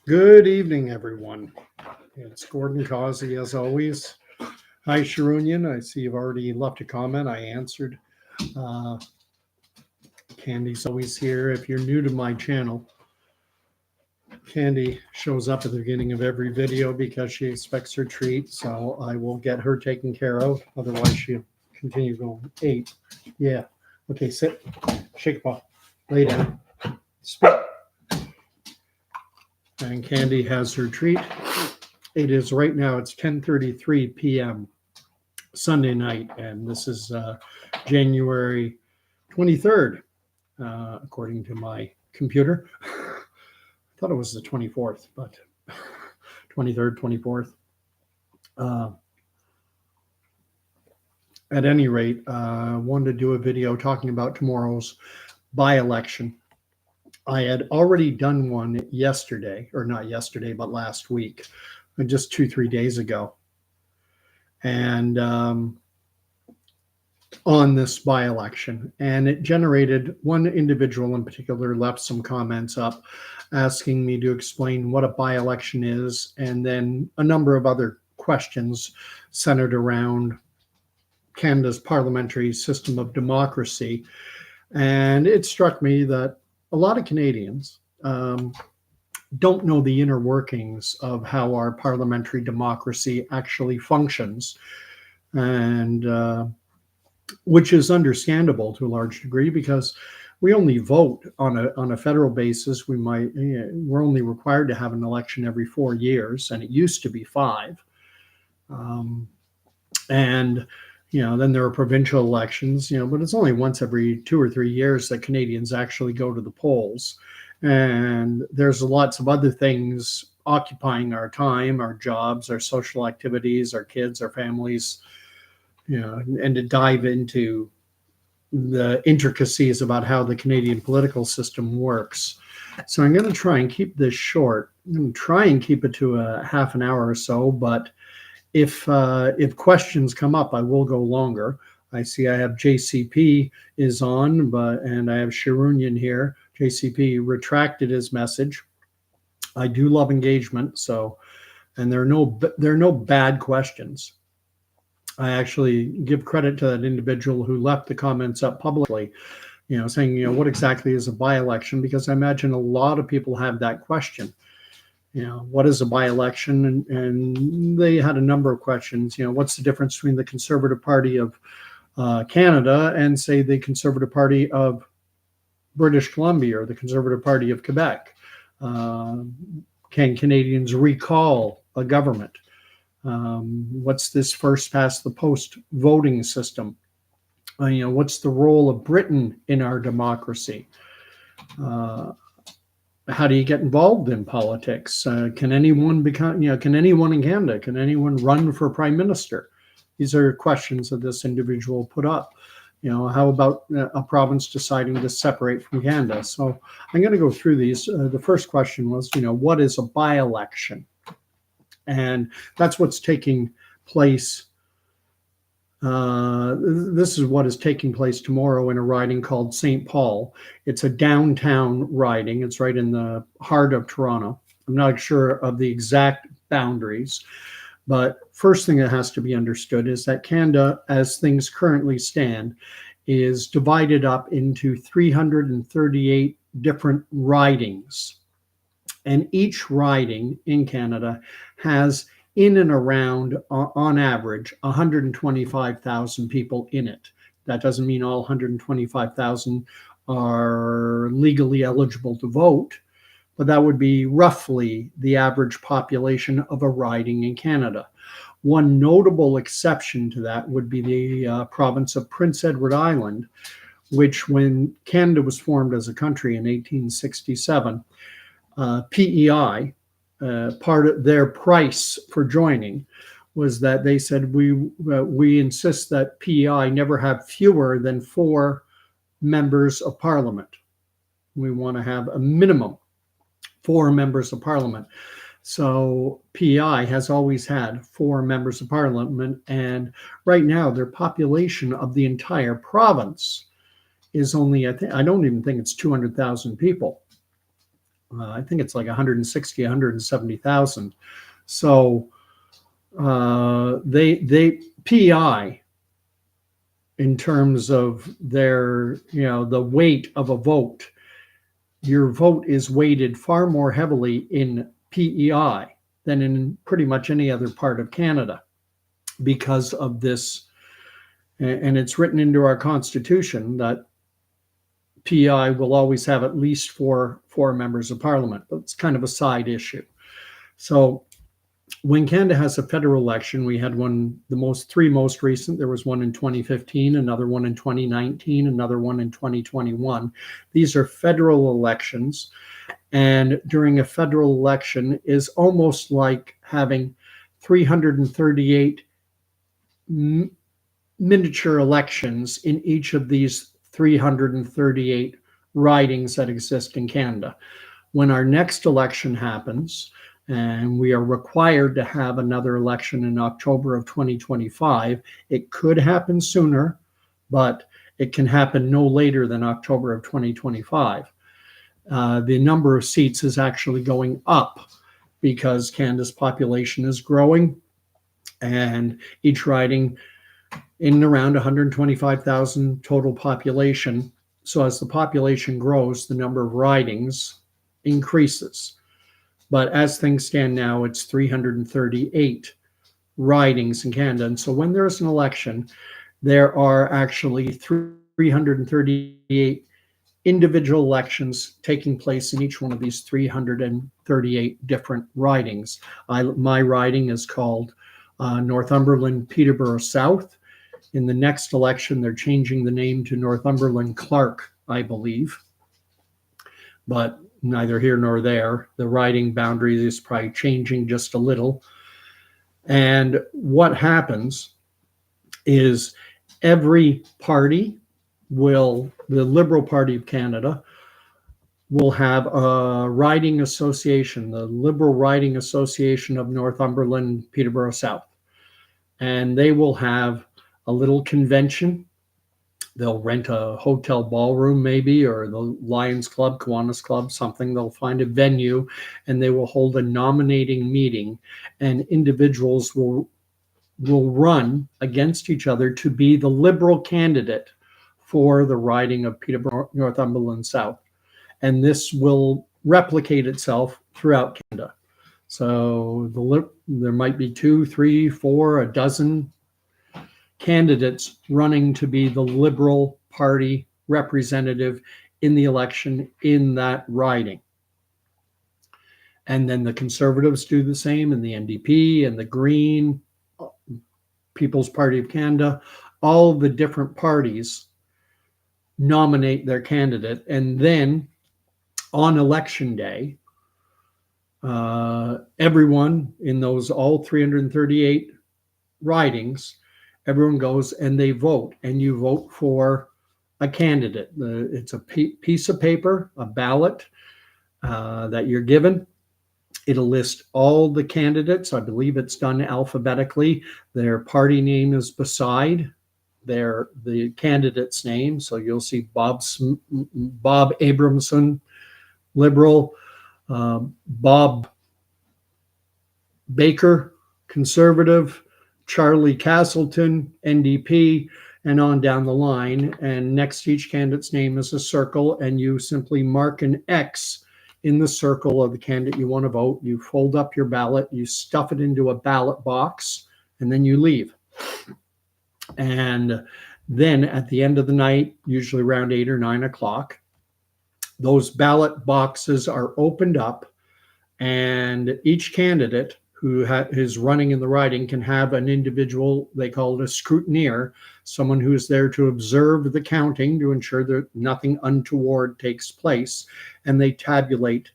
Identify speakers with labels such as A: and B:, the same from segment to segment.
A: Good evening, everyone. It's Gordon Causey, as always. Hi, Sharunian. I see you've already left a comment. I answered. Uh, Candy's always here. If you're new to my channel, Candy shows up at the beginning of every video because she expects her treat. So I will get her taken care of. Otherwise, she'll continue going. 8. Yeah. Okay, sit. Shake a paw. Lay down. Spit. And Candy has her treat. It is right now, it's 10:33 p.m. Sunday night, and this is January 23rd, according to my computer. I thought it was the 24th, but 23rd, 24th. At any rate, I wanted to do a video talking about tomorrow's by-election. I had already done one yesterday, or not yesterday, but last week, just 2-3 days ago. And on this by-election, and it generated one individual in particular left some comments up asking me to explain what a by-election is, and then a number of other questions centered around Canada's parliamentary system of democracy. And it struck me that a lot of Canadians don't know the inner workings of how our parliamentary democracy actually functions, and which is understandable to a large degree because we only vote on a federal basis. We're only required to have an election every 4 years, and it used to be 5. And then there are provincial elections, but it's only once every 2 or 3 years that Canadians actually go to the polls. And there's lots of other things occupying our time, our jobs, our social activities, our kids, our families, and to dive into the intricacies about how the Canadian political system works. So I'm going to try and keep this short. I'm going to try and keep it to a half an hour or so, but if questions come up, I will go longer. I see I have JCP is on, and I have Sharunian here. JCP retracted his message. I do love engagement, and there are no bad questions. I actually give credit to that individual who left the comments up publicly, saying, what exactly is a by-election? Because I imagine a lot of people have that question. What is a by-election? And they had a number of questions. What's the difference between the Conservative Party of Canada and, say, the Conservative Party of British Columbia or the Conservative Party of Quebec? Can Canadians recall a government? What's this first past the post voting system? What's the role of Britain in our democracy? How do you get involved in politics? Can anyone can anyone in Canada, can anyone run for prime minister? These are questions that this individual put up. How about a province deciding to separate from Canada? So I'm going to go through these. The first question was, what is a by-election? And that's what's taking place. This is what is taking place tomorrow in a riding called St. Paul. It's a downtown riding. It's right in the heart of Toronto. I'm not sure of the exact boundaries, but first thing that has to be understood is that Canada, as things currently stand, is divided up into 338 different ridings. And each riding in Canada has in and around, on average, 125,000 people in it. That doesn't mean all 125,000 are legally eligible to vote, but that would be roughly the average population of a riding in Canada. One notable exception to that would be the province of Prince Edward Island, which, when Canada was formed as a country in 1867, PEI, part of their price for joining was that they said, we insist that PEI never have fewer than 4 members of parliament. We want to have a minimum 4 members of parliament. So PEI has always had 4 members of parliament, and right now their population of the entire province is only, I don't even think it's 200,000 people. I think it's like 160, 170,000. So they PEI, in terms of their, the weight of a vote, your vote is weighted far more heavily in PEI than in pretty much any other part of Canada because of this. And it's written into our Constitution that PEI will always have at least four members of Parliament, but it's kind of a side issue. So when Canada has a federal election, we had one, three most recent. There was one in 2015, another one in 2019, another one in 2021. These are federal elections. And during a federal election is almost like having 338 miniature elections in each of these 338 ridings that exist in Canada. When our next election happens, and we are required to have another election in October of 2025, it could happen sooner, but it can happen no later than October of 2025. The number of seats is actually going up because Canada's population is growing, and each riding in around 125,000 total population. So as the population grows, the number of ridings increases. But as things stand now, it's 338 ridings in Canada. And so when there's an election, there are actually 338 individual elections taking place in each one of these 338 different ridings. My riding is called Northumberland Peterborough South. In the next election, they're changing the name to Northumberland Clark, I believe. But neither here nor there. The riding boundary is probably changing just a little. And what happens is every party the Liberal Party of Canada will have a riding association, the Liberal Riding Association of Northumberland Peterborough South. And they will have a little convention. They'll rent a hotel ballroom maybe, or the Lions Club, Kiwanis Club, something. They'll find a venue and they will hold a nominating meeting, and individuals will run against each other to be the Liberal candidate for the riding of Peterborough, Northumberland South. And this will replicate itself throughout Canada. So there might be 2, 3, 4, a dozen candidates running to be the Liberal Party representative in the election in that riding. And then the Conservatives do the same, and the NDP and the Green, People's Party of Canada, all the different parties nominate their candidate. And then on election day, everyone in those all 338 ridings, everyone goes and they vote, and you vote for a candidate. It's a piece of paper, a ballot that you're given. It'll list all the candidates. I believe it's done alphabetically. Their party name is beside the candidate's name. So you'll see Bob Abramson, Liberal, Bob Baker, Conservative, Charlie Castleton, NDP, and on down the line. And next to each candidate's name is a circle, and you simply mark an X in the circle of the candidate you want to vote. You fold up your ballot, you stuff it into a ballot box, and then you leave. And then at the end of the night, usually around 8 or 9 o'clock, those ballot boxes are opened up, and each candidate who is running in the riding can have an individual, they call it a scrutineer, someone who is there to observe the counting to ensure that nothing untoward takes place, and they tabulate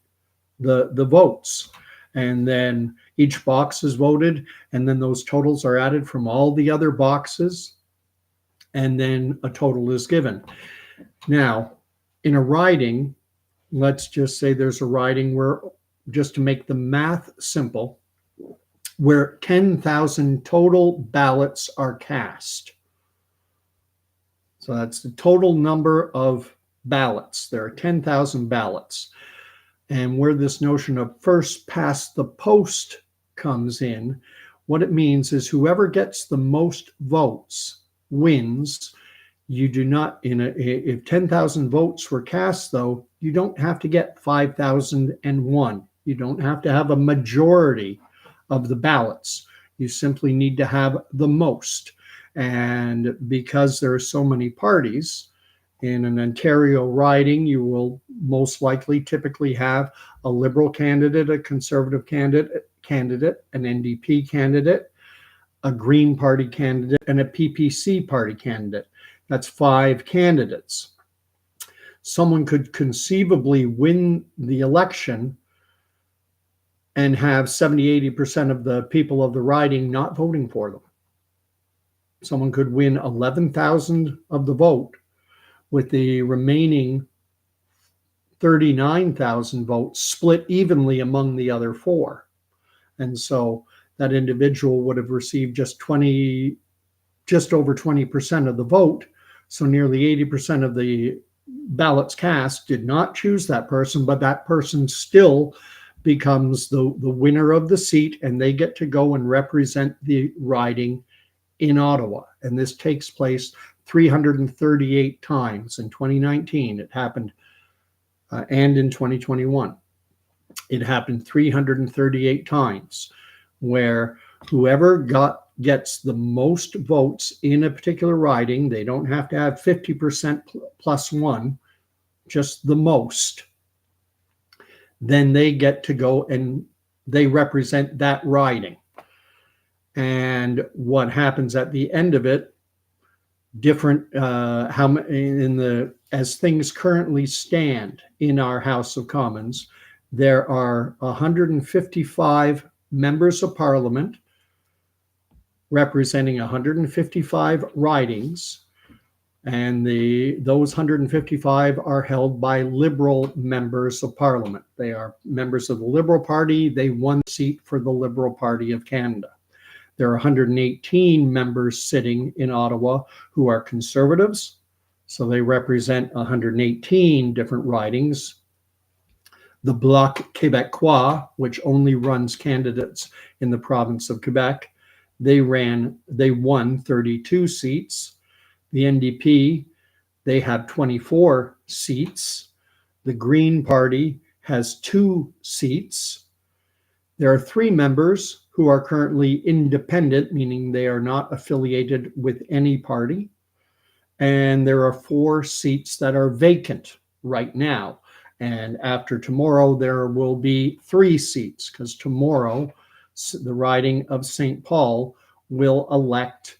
A: the votes. And then each box is voted, and then those totals are added from all the other boxes, and then a total is given. Now, in a riding, let's just say there's a riding where, just to make the math simple, where 10,000 total ballots are cast. So that's the total number of ballots. There are 10,000 ballots. And where this notion of first past the post comes in, what it means is whoever gets the most votes wins. You do not, if 10,000 votes were cast, though, you don't have to get 5,001. You don't have to have a majority of the ballots. You simply need to have the most. And because there are so many parties, in an Ontario riding, you will most likely typically have a Liberal candidate, a Conservative candidate, an NDP candidate, a Green Party candidate, and a PPC Party candidate. That's 5 candidates. Someone could conceivably win the election and have 70-80% of the people of the riding not voting for them. Someone could win 11,000 of the vote, with the remaining 39,000 votes split evenly among the other 4. And so that individual would have received just over 20% of the vote. So nearly 80% of the ballots cast did not choose that person, but that person still becomes the winner of the seat, and they get to go and represent the riding in Ottawa. And this takes place 338 times. In 2019, it happened, and in 2021. It happened 338 times, where whoever gets the most votes in a particular riding, they don't have to have 50% plus 1, just the most, then they get to go and they represent that riding. And what happens at the end of it, as things currently stand in our House of Commons, there are 155 members of Parliament representing 155 ridings, and those 155 are held by Liberal members of Parliament. They are members of the Liberal Party. They won the seat for the Liberal Party of Canada. There are 118 members sitting in Ottawa who are Conservatives, so they represent 118 different ridings. The Bloc Québécois, which only runs candidates in the province of Quebec, they won 32 seats. The NDP, they have 24 seats. The Green Party has 2 seats. There are 3 members who are currently independent, meaning they are not affiliated with any party. And there are 4 seats that are vacant right now. And after tomorrow, there will be 3 seats, because tomorrow, the riding of St. Paul will elect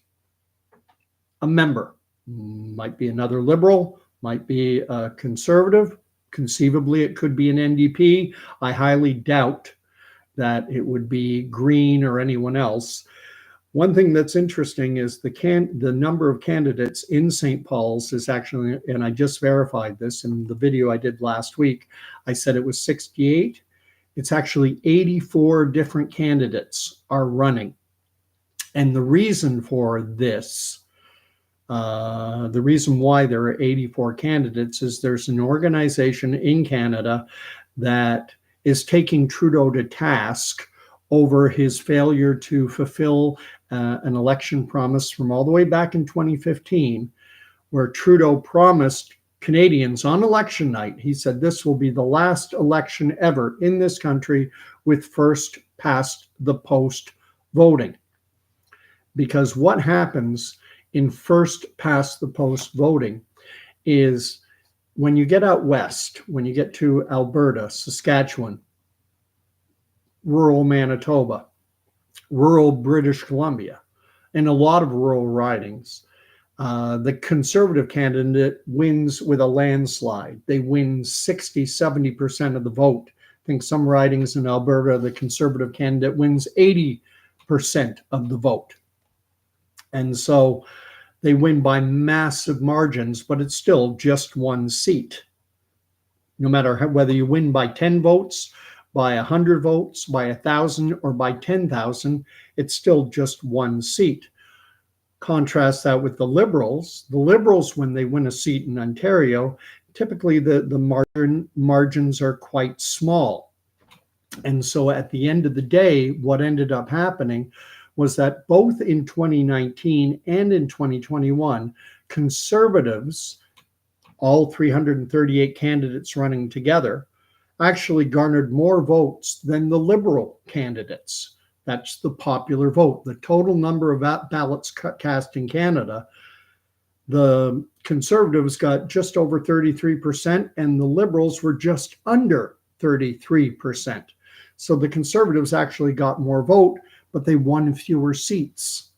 A: a member. Might be another Liberal, might be a Conservative. Conceivably, it could be an NDP. I highly doubt that it would be Green or anyone else. One thing that's interesting is the number of candidates in St. Paul's is actually, and I just verified this in the video I did last week, I said it was 68. It's actually 84 different candidates are running. And the reason for this, the reason why there are 84 candidates is there's an organization in Canada that is taking Trudeau to task over his failure to fulfill an election promise from all the way back in 2015, where Trudeau promised Canadians on election night, he said this will be the last election ever in this country with first past the post voting. Because what happens in first past the post voting is when you get out west, when you get to Alberta, Saskatchewan, rural Manitoba, rural British Columbia, and a lot of rural ridings, the Conservative candidate wins with a landslide. They win 60-70% of the vote. I think some ridings in Alberta, the Conservative candidate wins 80% of the vote. And so they win by massive margins, but it's still just one seat. No matter whether you win by 10 votes, by 100 votes, by 1,000, or by 10,000, it's still just one seat. Contrast that with the Liberals. The Liberals, when they win a seat in Ontario, typically the margins are quite small. And so at the end of the day, what ended up happening was that both in 2019 and in 2021, Conservatives, all 338 candidates running together, actually garnered more votes than the Liberal candidates. That's the popular vote. The total number of ballots cast in Canada, the Conservatives got just over 33%, and the Liberals were just under 33%. So the Conservatives actually got more vote, but they won fewer seats.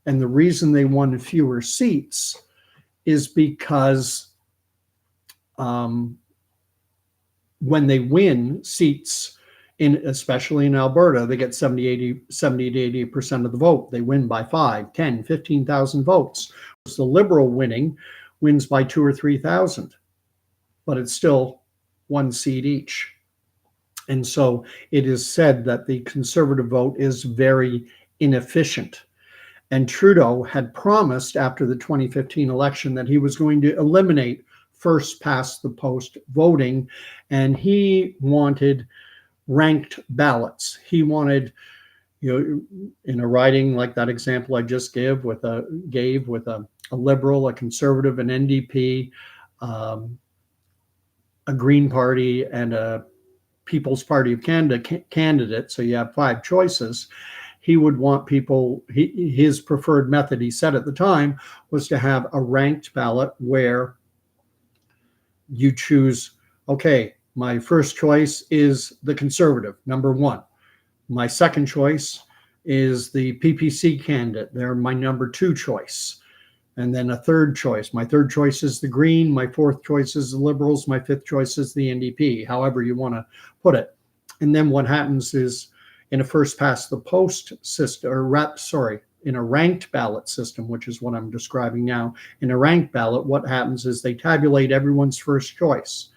A: And the reason they won fewer seats is because when they win seats, especially in Alberta, they get 70 to 80% of the vote. They win by 5, 10, 15,000 votes. The Liberal wins by 2,000 or 3,000, but it's still one seat each. And so it is said that the Conservative vote is very inefficient. And Trudeau had promised after the 2015 election that he was going to eliminate first past the post voting, and he wanted ranked ballots. He wanted, in a riding like that example I just gave with a Liberal, a Conservative, an NDP, a Green Party, and a People's Party of Canada candidate, so you have 5 choices. He would want his preferred method, he said at the time, was to have a ranked ballot where you choose, okay, my first choice is the Conservative, number 1. My second choice is the PPC candidate. They're my number 2 choice. And then a third choice. My third choice is the Green. My fourth choice is the Liberals. My fifth choice is the NDP, however you want to put it. And then what happens is in a first past the post system, in a ranked ballot system, which is what I'm describing now, in a ranked ballot, what happens is they tabulate everyone's first choice.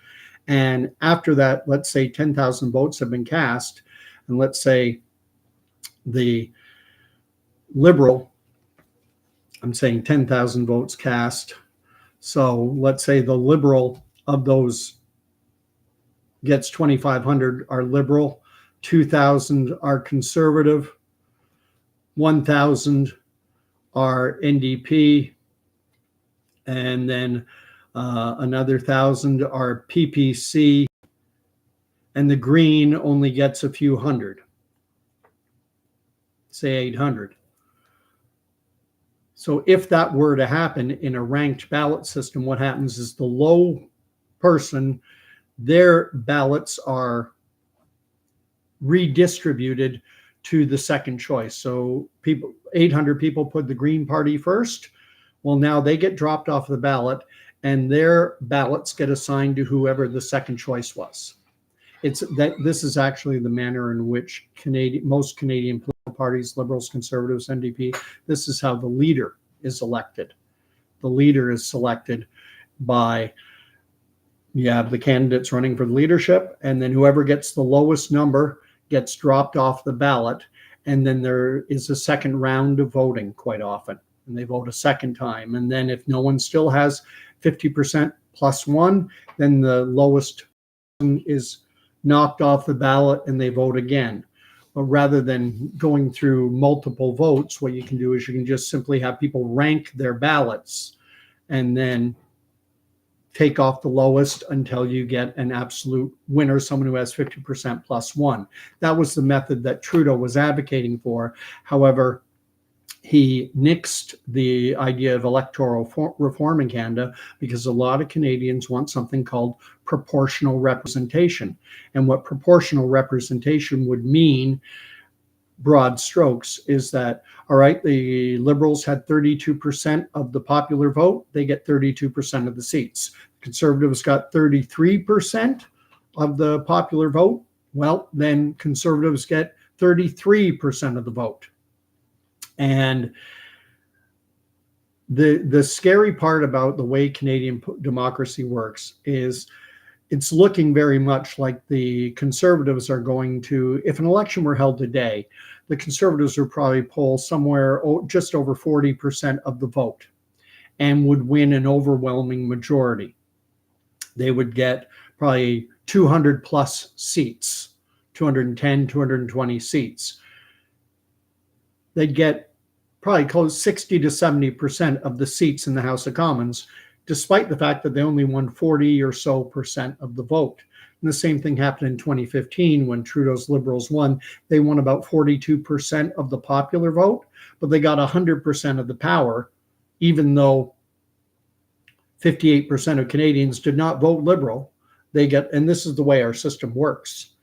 A: And after that, let's say 10,000 votes have been cast, and let's say the Liberal, I'm saying 10,000 votes cast. So let's say the Liberal of those gets 2,500 are Liberal, 2,000 are Conservative, 1,000 are NDP, and then another 1,000 are PPC, and the Green only gets a few hundred, say 800. So if that were to happen in a ranked ballot system, what happens is the low person, their ballots are redistributed to the second choice. So 800 people put the Green Party first. Well, now they get dropped off the ballot, and their ballots get assigned to whoever the second choice was. This is actually the manner in which most Canadian political parties, Liberals, Conservatives, NDP, this is how the leader is elected. The leader is selected by, you have the candidates running for the leadership, and then whoever gets the lowest number gets dropped off the ballot, and then there is a second round of voting quite often, and they vote a second time. And then if no one still has 50% plus 1, then the lowest is knocked off the ballot and they vote again. But rather than going through multiple votes, what you can do is you can just simply have people rank their ballots and then take off the lowest until you get an absolute winner, someone who has 50% plus 1. That was the method that Trudeau was advocating for. However, he nixed the idea of electoral reform in Canada because a lot of Canadians want something called proportional representation. And what proportional representation would mean, broad strokes, is that, all right, the Liberals had 32% of the popular vote, they get 32% of the seats. Conservatives got 33% of the popular vote, well, then Conservatives get 33% of the vote. And the scary part about the way Canadian democracy works is it's looking very much like the Conservatives are going to, if an election were held today, the Conservatives would probably poll somewhere just over 40% of the vote and would win an overwhelming majority. they would get probably 200 plus seats, 210, 220 seats. They'd get probably close 60 to 70% of the seats in the House of Commons, despite the fact that they only won 40 or so percent of the vote. And the same thing happened in 2015 when Trudeau's Liberals won. They won about 42% of the popular vote, but they got 100% of the power, even though 58% of Canadians did not vote Liberal. They get, and this is the way our system works.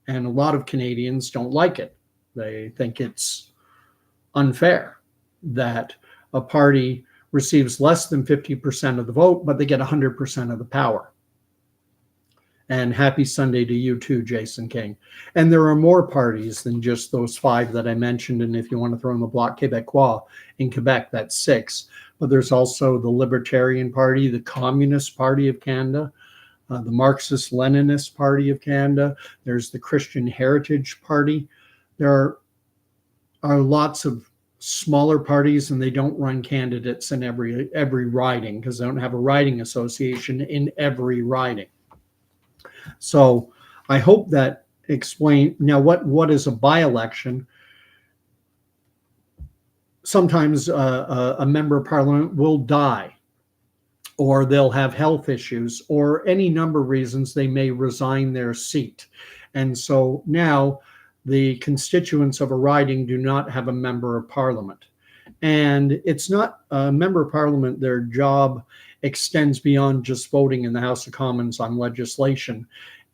A: And a lot of Canadians don't like it. They think it's unfair that a party receives less than 50% of the vote, but they get 100% of the power. And happy Sunday to you too, Jason King. And there are more parties than just those 5 that I mentioned. And if you want to throw in the Bloc Québécois in Quebec, that's 6. But there's also the Libertarian Party, the Communist Party of Canada, the Marxist-Leninist Party of Canada. There's the Christian Heritage Party. There are lots of smaller parties, and they don't run candidates in every riding because they don't have a riding association in every riding. So I hope that explain. Now, what is a by-election? Sometimes a member of parliament will die, or they'll have health issues, or any number of reasons they may resign their seat. And so now the constituents of a riding do not have a member of parliament. And it's not a member of parliament, their job extends beyond just voting in the House of Commons on legislation.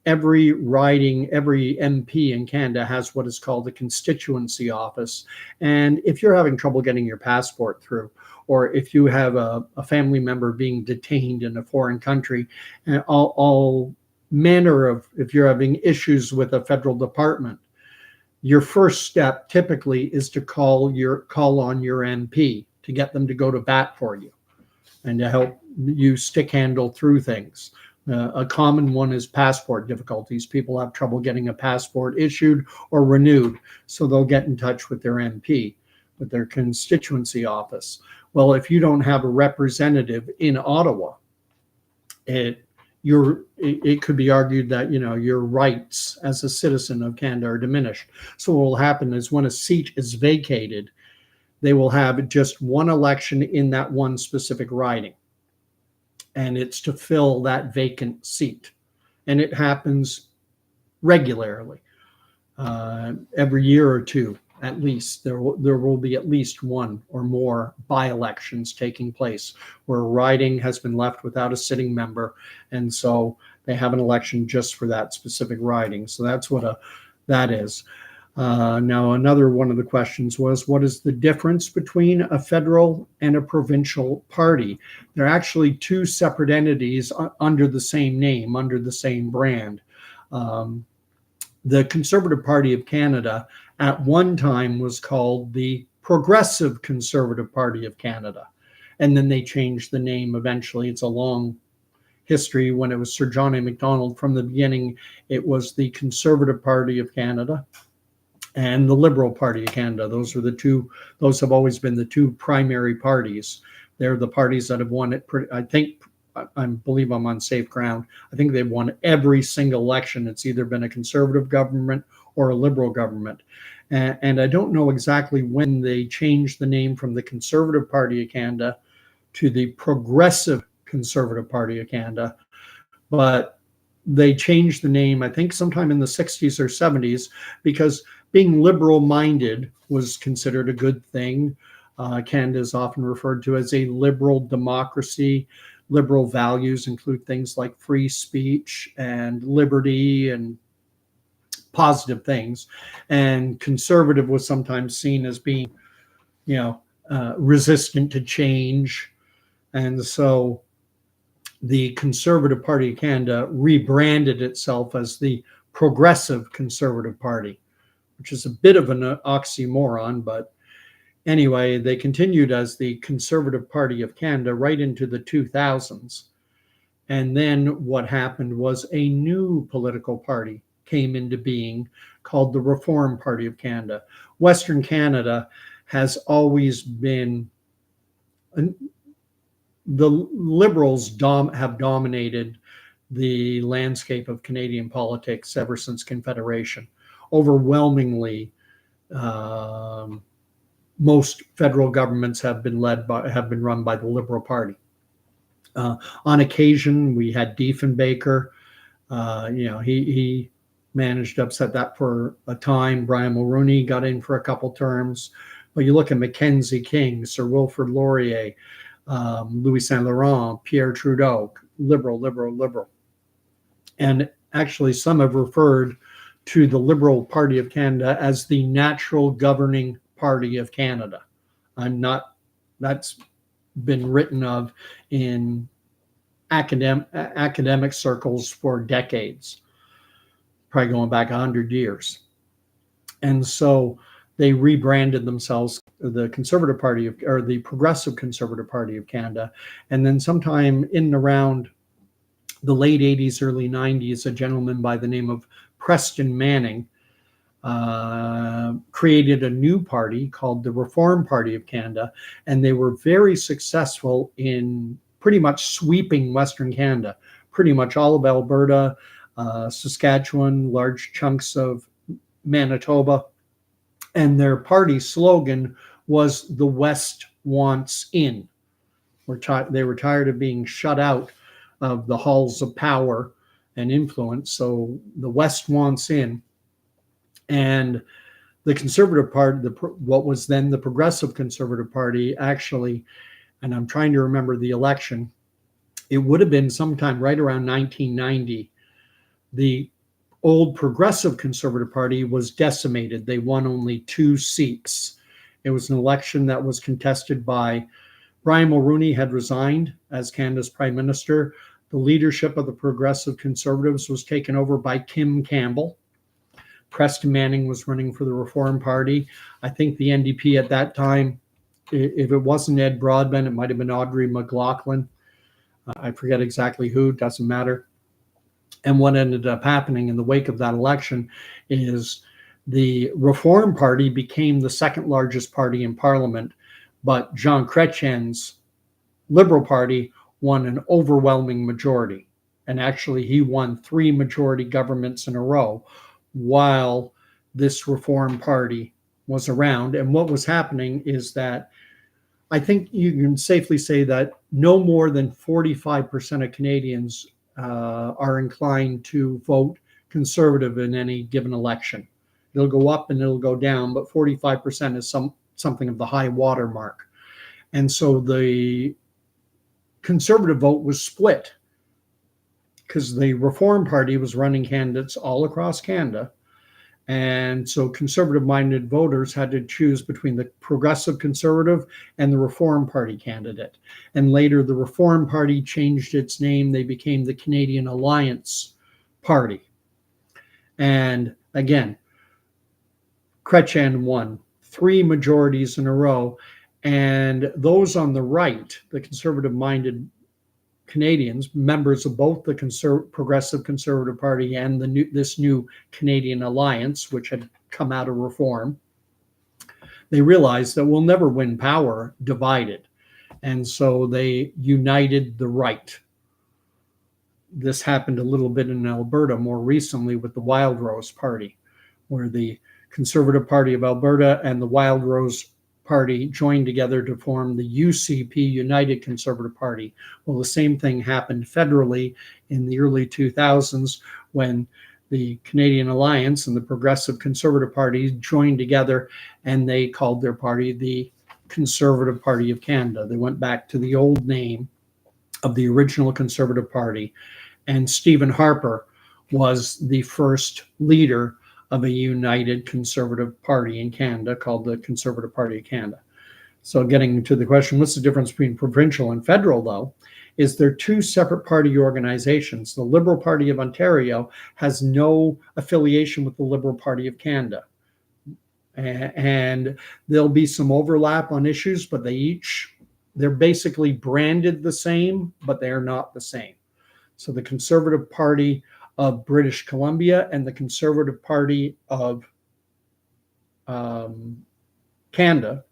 A: Every riding, every MP in Canada has what is called a constituency office. And if you're having trouble getting your passport through, or if you have a family member being detained in a foreign country, and all manner of, if you're having issues with a federal department, your first step typically is to call on your MP to get them to go to bat for you and to help you stick handle through things. A common one is passport difficulties. People have trouble getting a passport issued or renewed, so they'll get in touch with their MP, with their constituency office. Well, if you don't have a representative in Ottawa, it could be argued that your rights as a citizen of Canada are diminished. So what will happen is when a seat is vacated, they will have just one election in that one specific riding, and it's to fill that vacant seat. And it happens regularly, every year or two. At least there will be at least one or more by-elections taking place where a riding has been left without a sitting member, and so they have an election just for that specific riding. So that's what that is. Now, another one of the questions was, what is the difference between a federal and a provincial party? They're actually 2 separate entities under the same name, under the same brand. The Conservative Party of Canada at one time was called the Progressive Conservative Party of Canada. And then they changed the name eventually. It's a long history. When it was Sir John A. Macdonald, from the beginning, it was the Conservative Party of Canada and the Liberal Party of Canada. Those have always been the 2 primary parties. They're the parties that have won it. I believe I'm on safe ground. I think they've won every single election. It's either been a Conservative government or a Liberal government. And I don't know exactly when they changed the name from the Conservative Party of Canada to the Progressive Conservative Party of Canada, but they changed the name, I think sometime in the 60s or 70s, because being liberal-minded was considered a good thing. Canada is often referred to as a liberal democracy. Liberal values include things like free speech and liberty and positive things. And conservative was sometimes seen as being, resistant to change. And so the Conservative Party of Canada rebranded itself as the Progressive Conservative Party, which is a bit of an oxymoron, but anyway, they continued as the Conservative Party of Canada right into the 2000s. And then what happened was a new political party came into being called the Reform Party of Canada. Western Canada has always been, the Liberals have dominated the landscape of Canadian politics ever since Confederation. Overwhelmingly, most federal governments have been run by the Liberal Party. On occasion, we had Diefenbaker. He managed to upset that for a time. Brian Mulroney got in for a couple terms. But you look at Mackenzie King, Sir Wilfrid Laurier, Louis Saint Laurent, Pierre Trudeau, Liberal. And actually, some have referred to the Liberal Party of Canada as the natural governing party of Canada. That's been written of in academic circles for decades, probably going back 100 years. And so they rebranded themselves the Conservative Party or the Progressive Conservative Party of Canada. And then sometime in and around the late 80s, early 90s, a gentleman by the name of Preston Manning created a new party called the Reform Party of Canada, and they were very successful in pretty much sweeping Western Canada, pretty much all of Alberta, Saskatchewan, large chunks of Manitoba, and their party slogan was "The West Wants In." They were tired of being shut out of the halls of power and influence, so the West wants in. And the Conservative Party, what was then the Progressive Conservative Party, actually, and I'm trying to remember the election, it would have been sometime right around 1990. The old Progressive Conservative Party was decimated. They won only 2 seats. It was an election that was contested by Brian Mulroney had resigned as Canada's Prime Minister. The leadership of the Progressive Conservatives was taken over by Kim Campbell. Preston Manning was running for the Reform Party. I think the NDP at that time, if it wasn't Ed Broadbent, it might have been Audrey McLaughlin. I forget exactly who, doesn't matter. And what ended up happening in the wake of that election is the Reform Party became the second largest party in Parliament, but Jean Chrétien's Liberal Party won an overwhelming majority. And actually, he won 3 majority governments in a row while this Reform Party was around. And what was happening is that I think you can safely say that no more than 45% of Canadians are inclined to vote Conservative in any given election. It'll go up and it'll go down, but 45% is something of the high water mark. And so the Conservative vote was split because the Reform Party was running candidates all across Canada. And so Conservative-minded voters had to choose between the Progressive Conservative and the Reform Party candidate. And later, the Reform Party changed its name. They became the Canadian Alliance Party. And again, Chrétien won 3 majorities in a row. And those on the right, the conservative-minded Canadians, members of both the Progressive Conservative Party and this new Canadian Alliance, which had come out of Reform, they realized that we'll never win power divided. And so they united the right. This happened a little bit in Alberta more recently with the Wild Rose Party, where the Conservative Party of Alberta and the Wild Rose Party joined together to form the UCP, United Conservative Party. Well, the same thing happened federally in the early 2000s when the Canadian Alliance and the Progressive Conservative Party joined together, and they called their party the Conservative Party of Canada. They went back to the old name of the original Conservative Party, and Stephen Harper was the first leader of a united Conservative Party in Canada called the Conservative Party of Canada. So getting to the question, what's the difference between provincial and federal, though, is they're 2 separate party organizations. The Liberal Party of Ontario has no affiliation with the Liberal Party of Canada. And there'll be some overlap on issues, but they're basically branded the same, but they're not the same. So the Conservative Party of British Columbia and the Conservative Party of Canada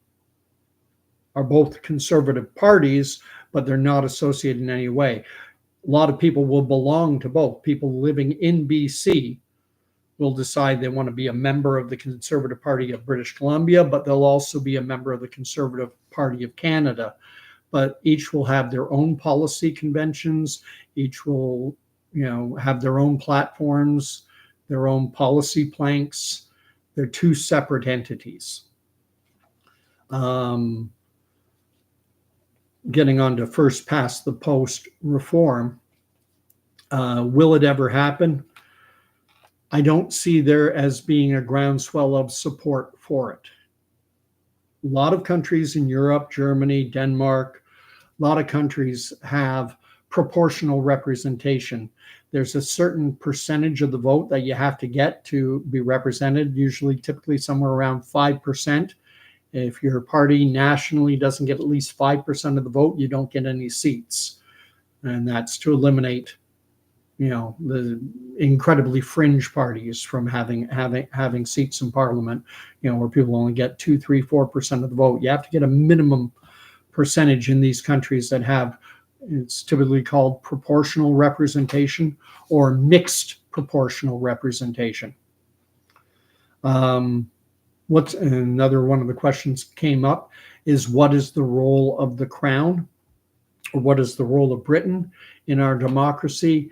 A: are both conservative parties, but they're not associated in any way. a lot of people will belong to both. People living in BC will decide they want to be a member of the Conservative Party of British Columbia, but they'll also be a member of the Conservative Party of Canada. But each will have their own policy conventions. Each will, have their own platforms, their own policy planks. They're two separate entities. Getting on to first past the post reform, will it ever happen? I don't see there as being a groundswell of support for it. A lot of countries in Europe, Germany, Denmark, a lot of countries have proportional representation. There's a certain percentage of the vote that you have to get to be represented, typically somewhere around 5%. If your party nationally doesn't get at least 5% of the vote, you don't get any seats. And that's to eliminate, the incredibly fringe parties from having seats in parliament, where people only get 2, 3, 4% of the vote. You have to get a minimum percentage in these countries that have, it's typically called proportional representation or mixed proportional representation. What's another one of the questions came up is, what is the role of the Crown, or what is the role of Britain in our democracy?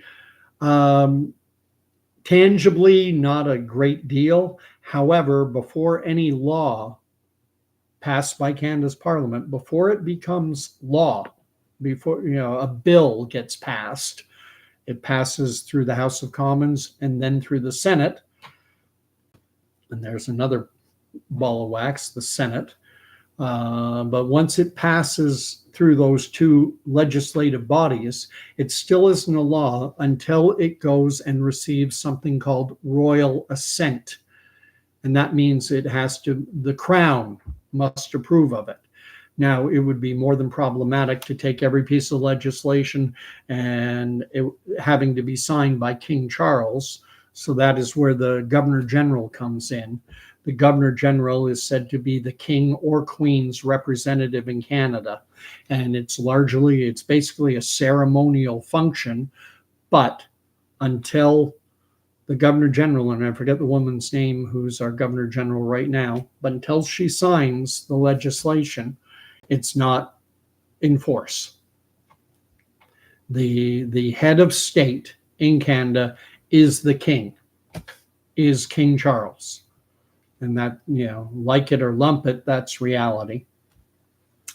A: Tangibly, not a great deal. However, before any law passed by Canada's Parliament, before it becomes law, before a bill gets passed, it passes through the House of Commons and then through the Senate. And there's another ball of wax, the Senate. But once it passes through those two legislative bodies, it still isn't a law until it goes and receives something called royal assent. And that means the Crown must approve of it. Now, it would be more than problematic to take every piece of legislation and having to be signed by King Charles. So that is where the Governor General comes in. The Governor General is said to be the King or Queen's representative in Canada. And it's basically a ceremonial function. But until the Governor General, and I forget the woman's name who's our Governor General right now, but until she signs the legislation, it's not in force. The head of state in Canada is the King, is King Charles. And that, like it or lump it, that's reality.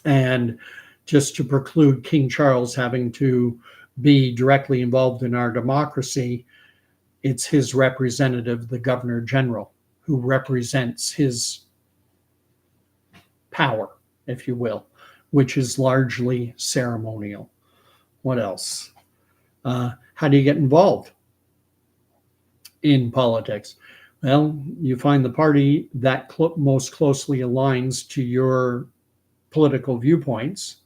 A: And just to preclude King Charles having to be directly involved in our democracy, it's his representative, the Governor General, who represents his power, if you will, which is largely ceremonial. What else? How do you get involved in politics? Well, you find the party that most closely aligns to your political viewpoints,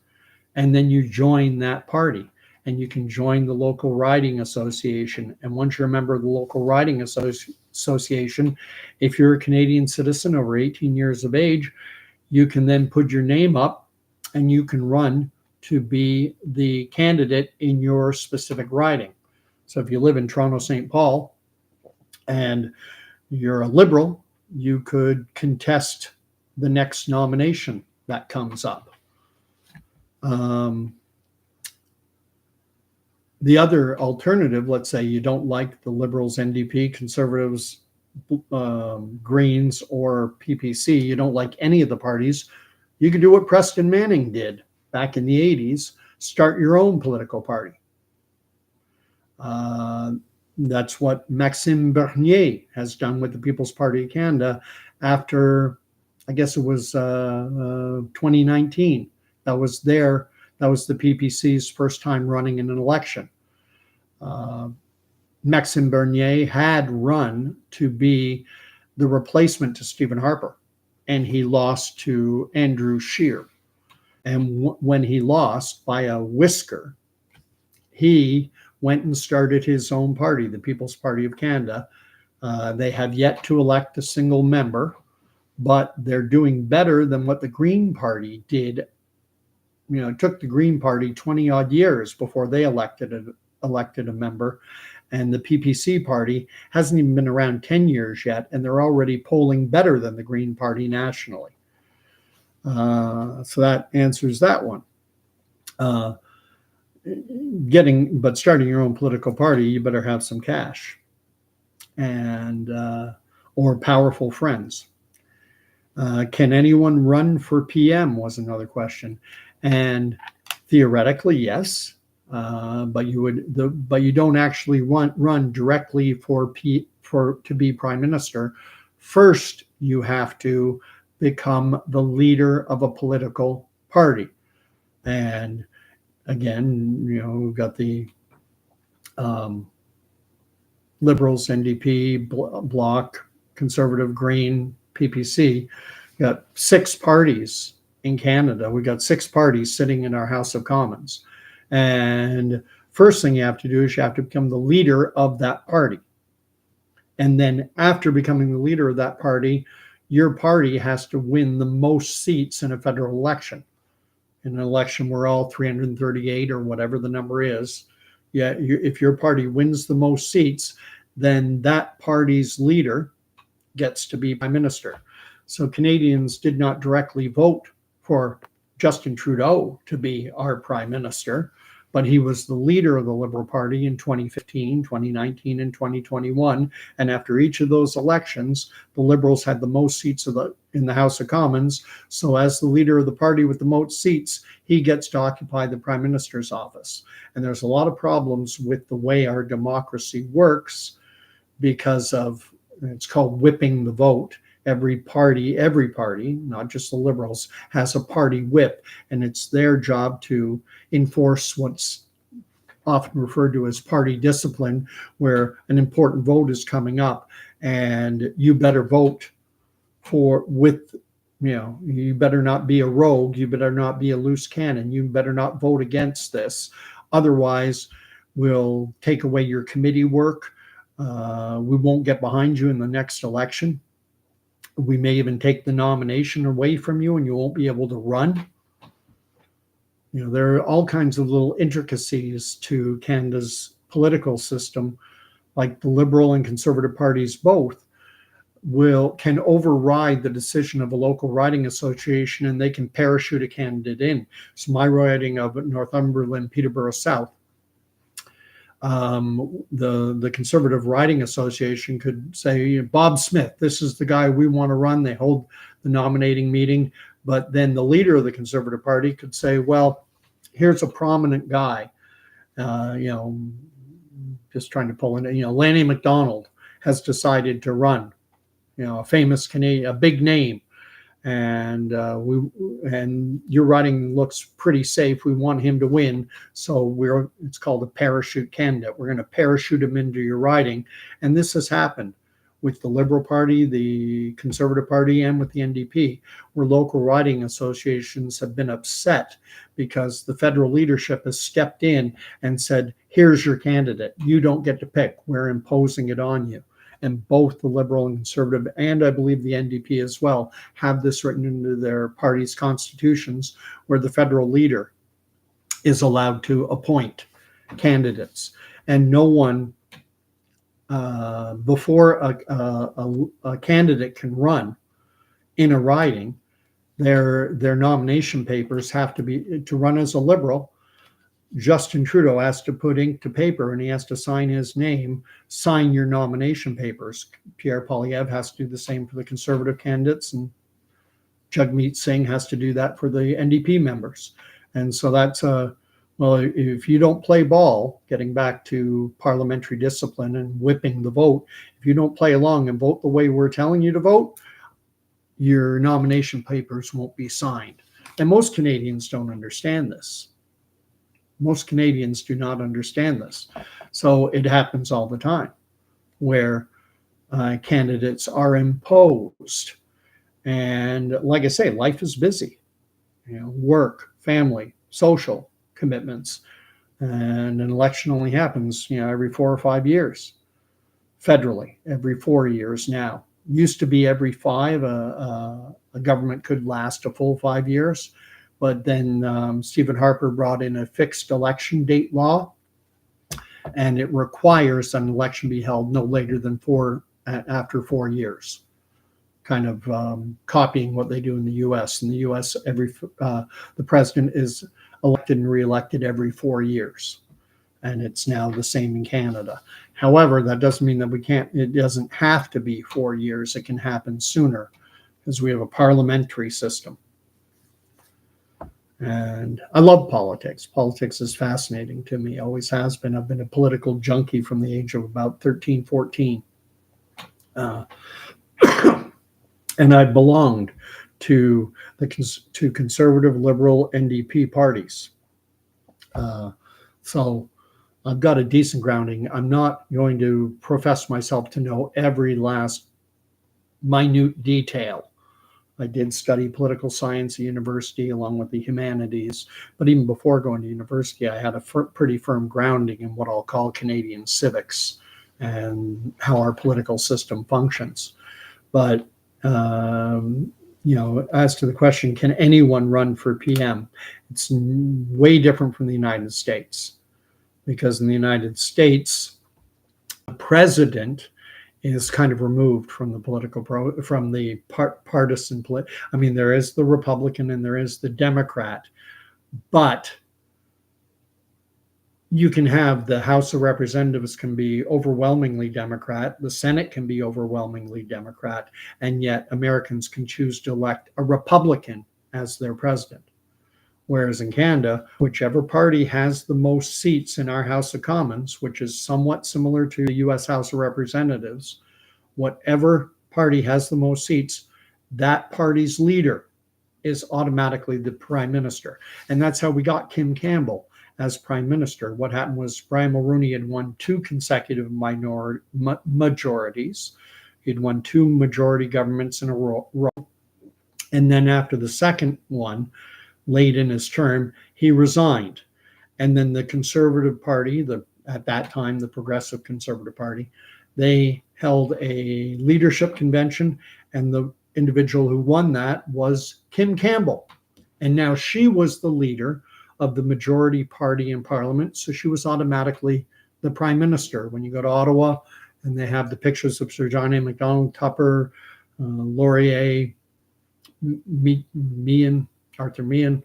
A: and then you join that party. And you can join the local riding association. And once you're a member of the local riding association, if you're a Canadian citizen over 18 years of age, you can then put your name up and you can run to be the candidate in your specific riding. So if you live in Toronto, St. Paul, and you're a Liberal, you could contest the next nomination that comes up. The other alternative, let's say you don't like the Liberals, NDP, Conservatives, Greens, or PPC, you don't like any of the parties, you can do what Preston Manning did back in the 80s, start your own political party. That's what Maxime Bernier has done with the People's Party of Canada after, I guess it was 2019. That was the PPC's first time running in an election. Maxime Bernier had run to be the replacement to Stephen Harper, and he lost to Andrew Scheer. And when he lost by a whisker, he went and started his own party, the People's Party of Canada. They have yet to elect a single member, but they're doing better than what the Green Party did. It took the Green Party 20 odd years before they elected elected a member. And the PPC party hasn't even been around 10 years yet, and they're already polling better than the Green Party nationally. So that answers that one. But starting your own political party, you better have some cash and or powerful friends. Can anyone run for PM was another question, and theoretically yes, but you don't actually run directly to be prime minister. First, you have to become the leader of a political party, and again, we've got the Liberals, NDP, Bloc, Conservative, Green, PPC. We got 6 parties in Canada. We got 6 parties sitting in our House of Commons. And first thing you have to do is you have to become the leader of that party. And then after becoming the leader of that party, your party has to win the most seats in a federal election. In an election where all 338 or whatever the number is, if your party wins the most seats, then that party's leader gets to be prime minister. So Canadians did not directly vote for Justin Trudeau to be our prime minister, but he was the leader of the Liberal Party in 2015, 2019, and 2021. And after each of those elections, the Liberals had the most seats in the House of Commons. So as the leader of the party with the most seats, he gets to occupy the prime minister's office. And there's a lot of problems with the way our democracy works because of, it's called whipping the vote. Every party, not just the Liberals, has a party whip, and it's their job to enforce what's often referred to as party discipline, where an important vote is coming up, and you better vote you better not be a rogue, you better not be a loose cannon, you better not vote against this. Otherwise, we'll take away your committee work. We won't get behind you in the next election. We may even take the nomination away from you and you won't be able to run. There are all kinds of little intricacies to Canada's political system, like the Liberal and Conservative parties both can override the decision of a local riding association, and they can parachute a candidate in. So my riding of Northumberland, Peterborough South, the Conservative Riding Association could say, Bob Smith, this is the guy we want to run. They hold the nominating meeting. But then the leader of the Conservative Party could say, well, here's a prominent guy, just trying to pull in, Lanny McDonald has decided to run, a famous Canadian, a big name. And your riding looks pretty safe. We want him to win, so it's called a parachute candidate. We're going to parachute him into your riding, and this has happened with the Liberal Party, the Conservative Party, and with the NDP, where local riding associations have been upset because the federal leadership has stepped in and said, "Here's your candidate. You don't get to pick. We're imposing it on you." And both the Liberal and Conservative, and I believe the NDP as well, have this written into their party's constitutions, where the federal leader is allowed to appoint candidates. And no one, before a candidate can run in a riding, their nomination papers have to run as a Liberal. Justin Trudeau has to put ink to paper, and he has to sign his name, sign your nomination papers. Pierre Poilievre has to do the same for the Conservative candidates, and Jagmeet Singh has to do that for the NDP members. And so that's if you don't play ball, getting back to parliamentary discipline and whipping the vote, if you don't play along and vote the way we're telling you to vote, your nomination papers won't be signed. And most Canadians don't understand this. Most Canadians do not understand this. So it happens all the time where candidates are imposed. And like I say, life is busy. Work, family, social commitments. And an election only happens, every 4 or 5 years. Federally, every 4 years now. Used to be every 5. A government could last a full 5 years. But then Stephen Harper brought in a fixed election date law. and it requires an election be held no later than after 4 years. Kind of copying what they do in the U.S. In the U.S., the president is elected and reelected every 4 years, and it's now the same in Canada. However, that doesn't mean that it doesn't have to be 4 years. It can happen sooner because we have a parliamentary system. And I love politics. Politics is fascinating to me, always has been. I've been a political junkie from the age of about 13, 14. And I belonged to conservative, liberal, NDP parties. So I've got a decent grounding. I'm not going to profess myself to know every last minute detail. I did study political science at university along with the humanities, but even before going to university, I had a pretty firm grounding in what I'll call Canadian civics and how our political system functions. But as to the question, can anyone run for PM? It's way different from the United States, because in the United States, the president is kind of removed from the partisan. I mean, there is the Republican and there is the Democrat, but you can have the House of Representatives can be overwhelmingly Democrat, the Senate can be overwhelmingly Democrat, and yet Americans can choose to elect a Republican as their president. Whereas in Canada, whichever party has the most seats in our House of Commons, which is somewhat similar to the US House of Representatives, whatever party has the most seats, that party's leader is automatically the prime minister. And that's how we got Kim Campbell as prime minister. What happened was Brian Mulroney had won 2 consecutive majorities. He'd won 2 majority governments in a row. And then after the second one, late in his term, he resigned. And then the Conservative Party, at that time, the Progressive Conservative Party, they held a leadership convention, and the individual who won that was Kim Campbell. And now she was the leader of the majority party in Parliament, so she was automatically the prime minister. When you go to Ottawa, and they have the pictures of Sir John A. Macdonald, Tupper, Laurier, Arthur Meehan,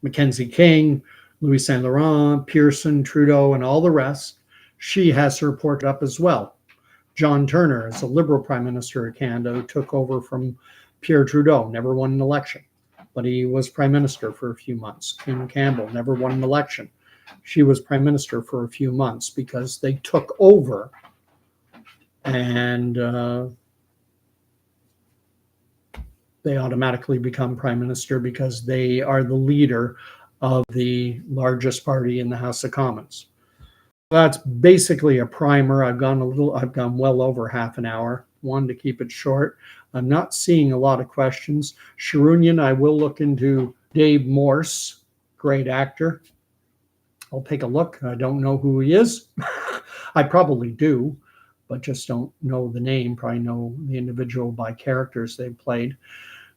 A: Mackenzie King, Louis Saint Laurent, Pearson, Trudeau, and all the rest, she has her portrait up as well. John Turner is a Liberal Prime Minister of Canada who took over from Pierre Trudeau, never won an election, but he was Prime Minister for a few months. Kim Campbell never won an election. She was Prime Minister for a few months because they took over, and they automatically become Prime Minister because they are the leader of the largest party in the House of Commons. That's basically a primer. I've gone well over half an hour. Wanted to keep it short. I'm not seeing a lot of questions. Sharunian, I will look into Dave Morse, great actor. I'll take a look. I don't know who he is. I probably do, but just don't know the name. Probably know the individual by characters they've played.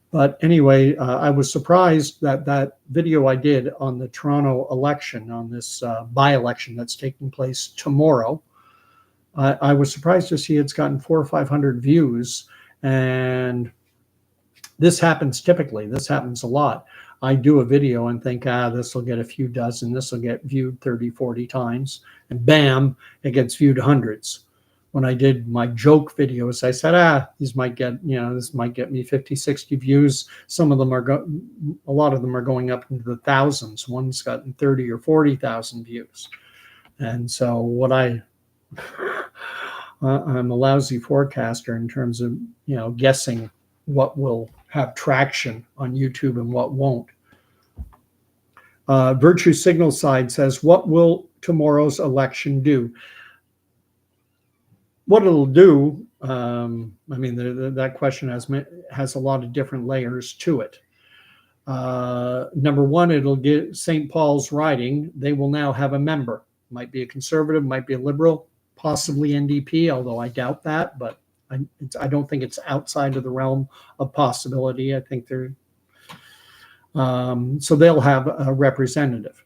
A: But anyway, I was surprised that video I did on the Toronto election, on this by-election that's taking place tomorrow, I was surprised to see it's gotten 400 or 500 views. And this happens typically. This happens a lot. I do a video and think, this will get a few dozen. This will get viewed 30, 40 times. And bam, it gets viewed hundreds. When I did my joke videos, I said, this might get me 50, 60 views. Some of them a lot of them are going up into the thousands. One's gotten 30 or 40,000 views. And so I'm a lousy forecaster in terms of, guessing what will have traction on YouTube and what won't. Virtue Signal Side says, what will tomorrow's election do? What it'll do, that question has a lot of different layers to it. Number one, it'll get St. Paul's riding. They will now have a member. Might be a Conservative, might be a Liberal, possibly NDP, although I doubt that, but I don't think it's outside of the realm of possibility. I think so they'll have a representative.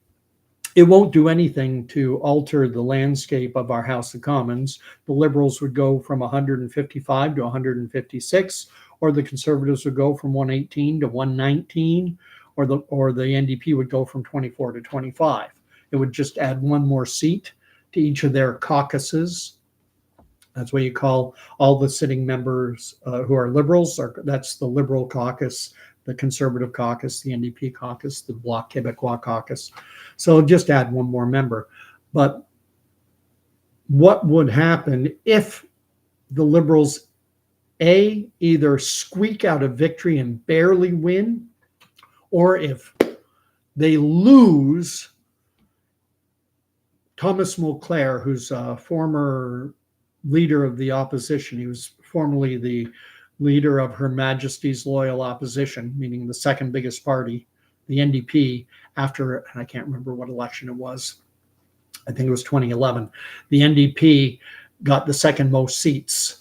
A: it won't do anything to alter the landscape of our House of Commons. The Liberals would go from 155 to 156, or the Conservatives would go from 118 to 119, or the NDP would go from 24 to 25. It would just add one more seat to each of their caucuses. That's what you call all the sitting members who are Liberals. That's the Liberal caucus, the Conservative caucus, the NDP caucus, the Bloc Québécois caucus. So just add one more member. But what would happen if the Liberals, A, either squeak out a victory and barely win, or if they lose? Thomas Mulcair, who's a former leader of the opposition, he was formerly the leader of Her Majesty's Loyal Opposition, meaning the second biggest party, the NDP, after, and I can't remember what election it was, I think it was 2011, the NDP got the second most seats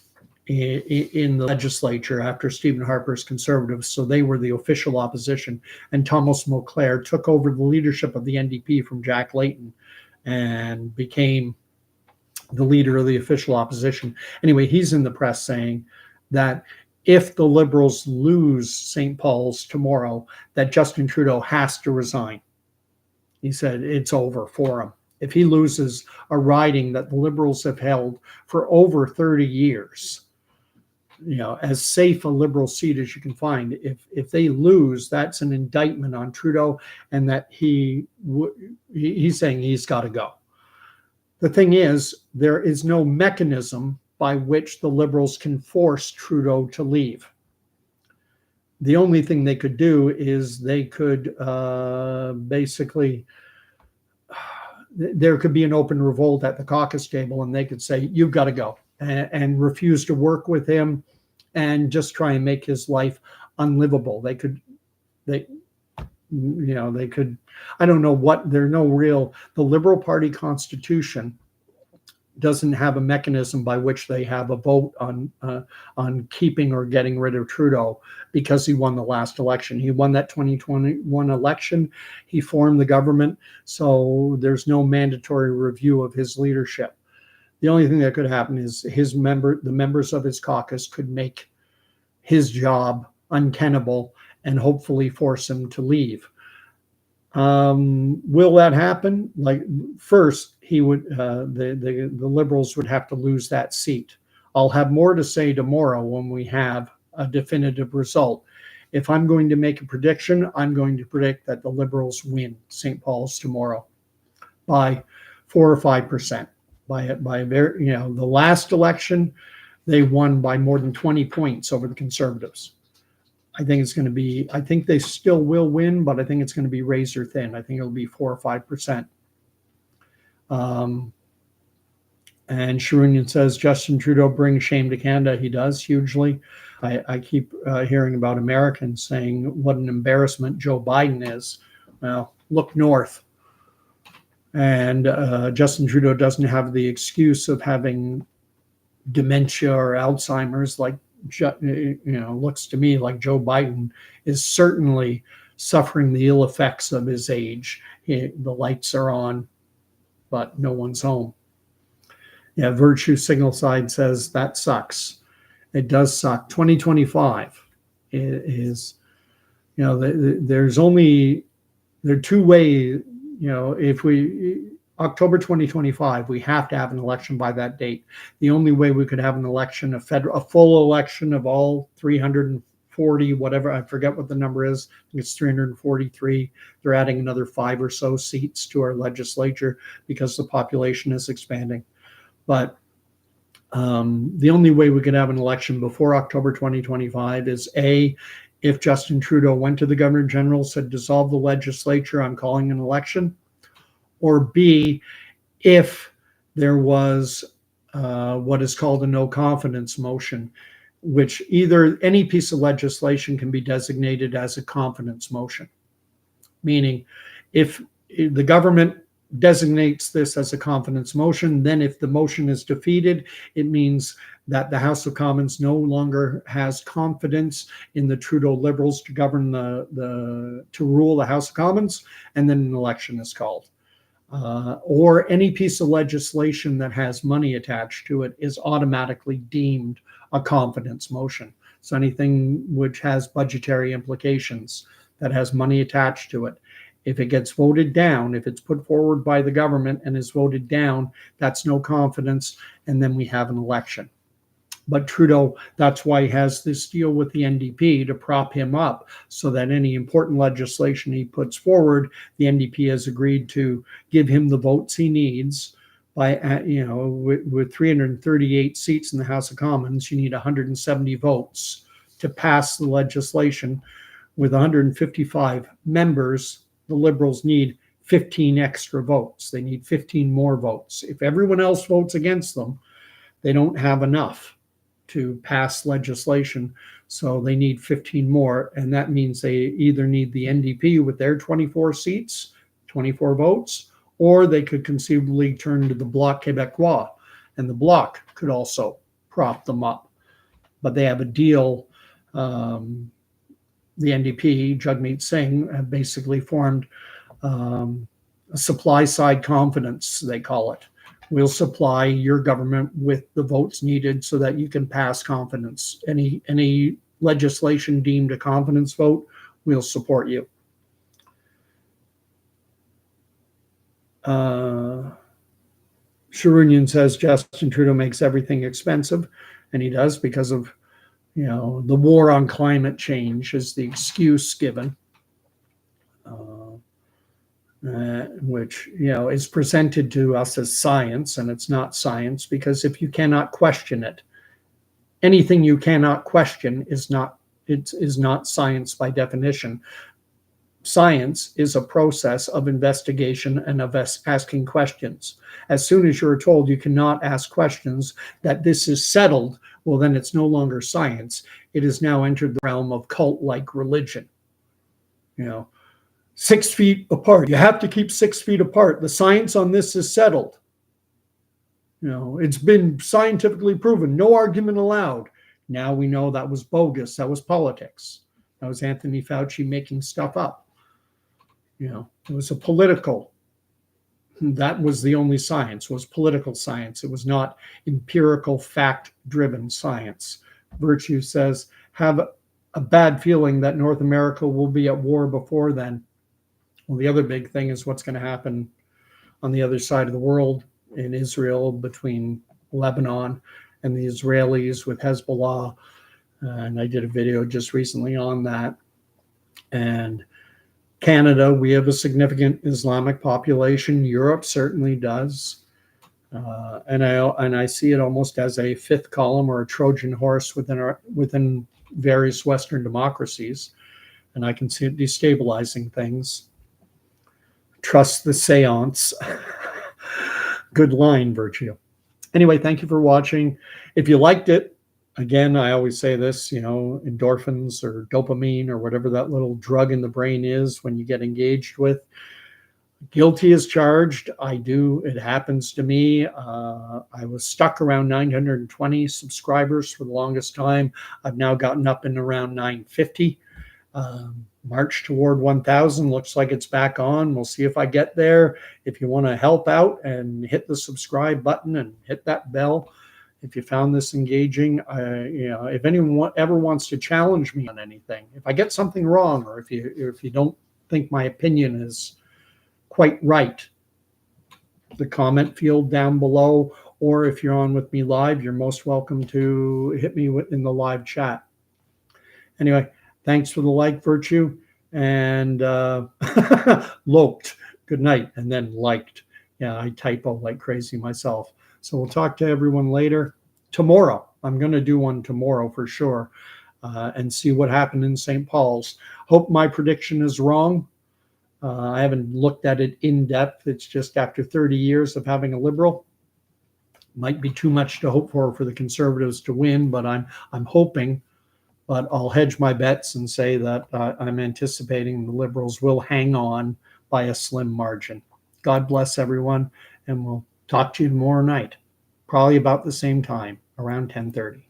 A: in the legislature after Stephen Harper's Conservatives, so they were the official opposition, and Thomas Mulcair took over the leadership of the NDP from Jack Layton and became the leader of the official opposition. Anyway, he's in the press saying that if the Liberals lose St. Paul's tomorrow, that Justin Trudeau has to resign. He said it's over for him. If he loses a riding that the Liberals have held for over 30 years, as safe a Liberal seat as you can find, if they lose, that's an indictment on Trudeau, and that he's saying he's got to go. The thing is, there is no mechanism by which the Liberals can force Trudeau to leave. The only thing they could do is they could basically, there could be an open revolt at the caucus table, and they could say, you've got to go, and refuse to work with him and just try and make his life unlivable. They could, I don't know what, the Liberal Party constitution doesn't have a mechanism by which they have a vote on keeping or getting rid of Trudeau, because he won the last election. He won that 2021 election. He formed the government, so there's no mandatory review of his leadership. The only thing that could happen is the members of his caucus could make his job untenable and hopefully force him to leave. Will that happen? Like, first, he would the Liberals would have to lose that seat. I'll have more to say tomorrow when we have a definitive result. If I'm going to make a prediction, I'm going to predict that the Liberals win St. Paul's tomorrow by 4 or 5%. By very, the last election, they won by more than 20 points over the Conservatives. I think it's going to be, I think they still will win, but I think it's going to be razor thin. I think it'll be 4 or 5%. And Sharunian says, Justin Trudeau brings shame to Canada. He does, hugely. I keep hearing about Americans saying what an embarrassment Joe Biden is. Well, look north. And Justin Trudeau doesn't have the excuse of having dementia or Alzheimer's, like, looks to me like Joe Biden is certainly suffering the ill effects of his age. The lights are on, but no one's home. Yeah, Virtue Signal Side says that sucks. It does suck. 2025 is, there are two ways. If October 2025, we have to have an election by that date. The only way we could have an election, a full election of all 340, whatever, I forget what the number is. I think it's 343. They're adding another 5 or so seats to our legislature because the population is expanding. But the only way we could have an election before October 2025 is A, if Justin Trudeau went to the Governor General, said, dissolve the legislature, I'm calling an election. Or B, if there was what is called a no confidence motion, which either any piece of legislation can be designated as a confidence motion, meaning if the government designates this as a confidence motion, then if the motion is defeated, it means that the House of Commons no longer has confidence in the Trudeau Liberals to govern to rule the House of Commons, and then an election is called. or any piece of legislation that has money attached to it is automatically deemed a confidence motion. So anything which has budgetary implications that has money attached to it, if it gets voted down, if it's put forward by the government and is voted down, that's no confidence, and then we have an election. But Trudeau, that's why he has this deal with the NDP to prop him up, so that any important legislation he puts forward, the NDP has agreed to give him the votes he needs. By with 338 seats in the House of Commons, you need 170 votes to pass the legislation. With 155 members, the Liberals need 15 extra votes. They need 15 more votes. If everyone else votes against them, they don't have enough to pass legislation. So they need 15 more. And that means they either need the NDP with their 24 seats, 24 votes, or they could conceivably turn to the Bloc Québécois, and the Bloc could also prop them up. But they have a deal. The NDP, Jagmeet Singh, have basically formed a supply side confidence, they call it. We'll supply your government with the votes needed so that you can pass confidence. Any legislation deemed a confidence vote, we'll support you. Sharunian says Justin Trudeau makes everything expensive, and he does, because of the war on climate change is the excuse given, which is presented to us as science, and it's not science, because if you cannot question it, anything you cannot question is not science by definition. Science is a process of investigation and of asking questions. As soon as you're told you cannot ask questions, that this is settled, well, then it's no longer science. It has now entered the realm of cult-like religion. 6 feet apart. You have to keep 6 feet apart. The science on this is settled. It's been scientifically proven. No argument allowed. Now we know that was bogus. That was politics. That was Anthony Fauci making stuff up. It was a political. That was the only science, was political science. It was not empirical, fact-driven science. Virtue says, have a bad feeling that North America will be at war before then. Well, the other big thing is what's going to happen on the other side of the world in Israel, between Lebanon and the Israelis with Hezbollah. And I did a video just recently on that. And Canada, we have a significant Islamic population. Europe certainly does. And I see it almost as a fifth column or a Trojan horse within various Western democracies. And I can see it destabilizing things. Trust the seance. Good line, Virtue. Anyway, thank you for watching. If you liked it, again, I always say this, endorphins or dopamine or whatever that little drug in the brain is when you get engaged with. Guilty as charged. It happens to me. I was stuck around 920 subscribers for the longest time. I've now gotten up in around 950. March toward 1,000. Looks like it's back on. We'll see if I get there. If you want to help out and hit the subscribe button and hit that bell, if you found this engaging, if anyone ever wants to challenge me on anything, if I get something wrong, or if you don't think my opinion is quite right, the comment field down below, or if you're on with me live, you're most welcome to hit me in the live chat. Anyway, thanks for the like, Virtue, and loped. Good night, and then liked. Yeah, I typo like crazy myself. So we'll talk to everyone later. Tomorrow, I'm going to do one tomorrow for sure, and see what happened in St. Paul's. Hope my prediction is wrong. I haven't looked at it in depth. It's just after 30 years of having a Liberal. Might be too much to hope for the Conservatives to win, but I'm hoping. But I'll hedge my bets and say that I'm anticipating the Liberals will hang on by a slim margin. God bless everyone, and we'll talk to you tomorrow night, probably about the same time, around 10:30.